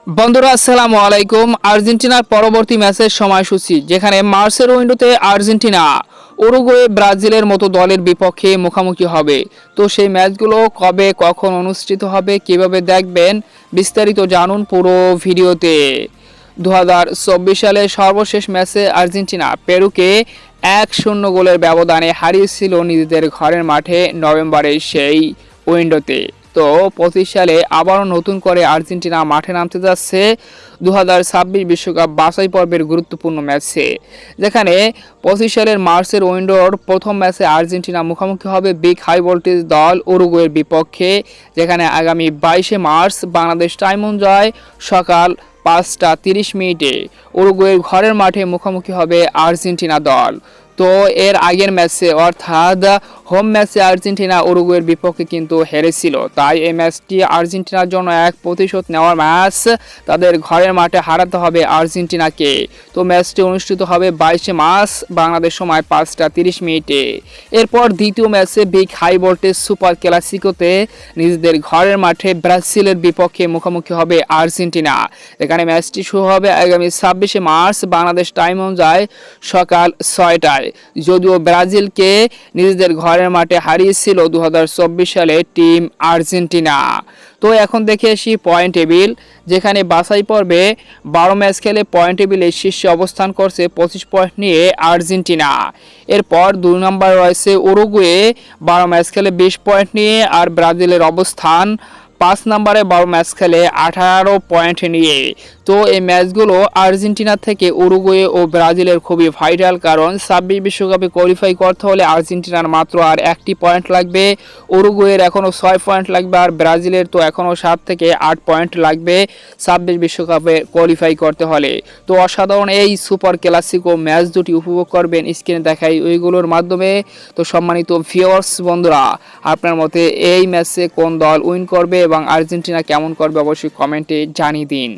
বন্ধুরা আসসালামু আলাইকুম। আর্জেন্টিনার পরবর্তী ম্যাচের সময়সূচি, যেখানে মার্চের উইন্ডোতে আর্জেন্টিনা উরুগুয়ে ব্রাজিলের মতো দলের বিপক্ষে মুখোমুখি হবে। তো সেই ম্যাচগুলো কবে কখন অনুষ্ঠিত হবে, কিভাবে দেখবেন, বিস্তারিত জানুন পুরো ভিডিওতে। 2024 সালের সর্বশেষ ম্যাচে আর্জেন্টিনা পেরুকে 1-0 গোলের ব্যবধানে হারিয়েছিল নিজেদের ঘরের মাঠে নভেম্বরের সেই উইন্ডোতে। তো 25 সালে আবারও নতুন করে আর্জেন্টিনা মাঠে নামতে যাচ্ছে 2026 বিশ্বকাপ বাছাই পর্বের গুরুত্বপূর্ণ ম্যাচে, যেখানে 25 সালের মার্চের উইন্ডোর প্রথম ম্যাচে আর্জেন্টিনা মুখোমুখি হবে বিগ হাই ভোল্টেজ দল উরুগুয়ের বিপক্ষে, যেখানে আগামী 22 মার্চ বাংলাদেশ টাইম অনুযায়ী সকাল 5টা 30 মিনিটে উরুগুয়ের ঘরের মাঠে মুখোমুখি হবে আর্জেন্টিনা দল। তো এর আগের ম্যাচে অর্থাৎ হোম ম্যাচে আর্জেন্টিনা উরুগুয়ের বিপক্ষে কিন্তু হেরেছিল, তাই এই ম্যাচটি আর্জেন্টিনার জন্য এক প্রতিশোধ নেওয়ার ম্যাচ। তাদের ঘরের মাঠে হারাতে হবে আর্জেন্টিনাকে। তো ম্যাচটি অনুষ্ঠিত হবে 22 মার্চ বাংলাদেশ সময় 5টা 30 মিনিটে। এরপর দ্বিতীয় ম্যাচে বিগ হাই ভোল্টেজ সুপার ক্লাসিকোতে নিজেদের ঘরের মাঠে ব্রাজিলের বিপক্ষে মুখোমুখি হবে আর্জেন্টিনা। এখানে ম্যাচটি শুরু হবে আগামী 26 মার্চ বাংলাদেশ টাইম অনুযায়ী সকাল 6টায়। যদিও ব্রাজিলকে নিজেদের ঘরের মাঠে হারিয়েছিল 2024 সালে টিম আর্জেন্টিনা। তো এখন দেখে আসি পয়েন্ট টেবিল, যেখানে বাছাই পর্বে 12 ম্যাচ খেলে পয়েন্ট টেবিলে শীর্ষে অবস্থান করছে 25 পয়েন্ট নিয়ে আর্জেন্টিনা। এরপর 2 নম্বর রয়েছে উরুগুয়ে 12 ম্যাচ খেলে 20 পয়েন্ট নিয়ে, আর ব্রাজিলের অবস্থান 5 নম্বরে 12 ম্যাচ খেলে 18 পয়েন্ট নিয়ে। তো এই ম্যাচগুলো আর্জেন্টিনা থেকে উরুগুয়ে ও ব্রাজিলের খুবই ভাইটাল, কারণ 26 বিশ্বকাপে কোয়ালিফাই করতে হলে আর্জেন্টিনার মাত্র আর 1টি পয়েন্ট লাগবে, উরুগুয়ের এখনও 6 পয়েন্ট লাগবে, আর ব্রাজিলের তো এখনও 7 থেকে 8 পয়েন্ট লাগবে 26 বিশ্বকাপে কোয়ালিফাই করতে হলে। তো অসাধারণ এই সুপার ক্লাসিকো ম্যাচ দুটি উপভোগ করবেন স্ক্রিনে দেখাই ওইগুলোর মাধ্যমে। তো সম্মানিত ভিউয়ার্স বন্ধুরা, আপনার মতে এই ম্যাচে কোন দল উইন করবে এবং আর্জেন্টিনা কেমন করবে অবশ্যই কমেন্টে জানিয়ে দিন।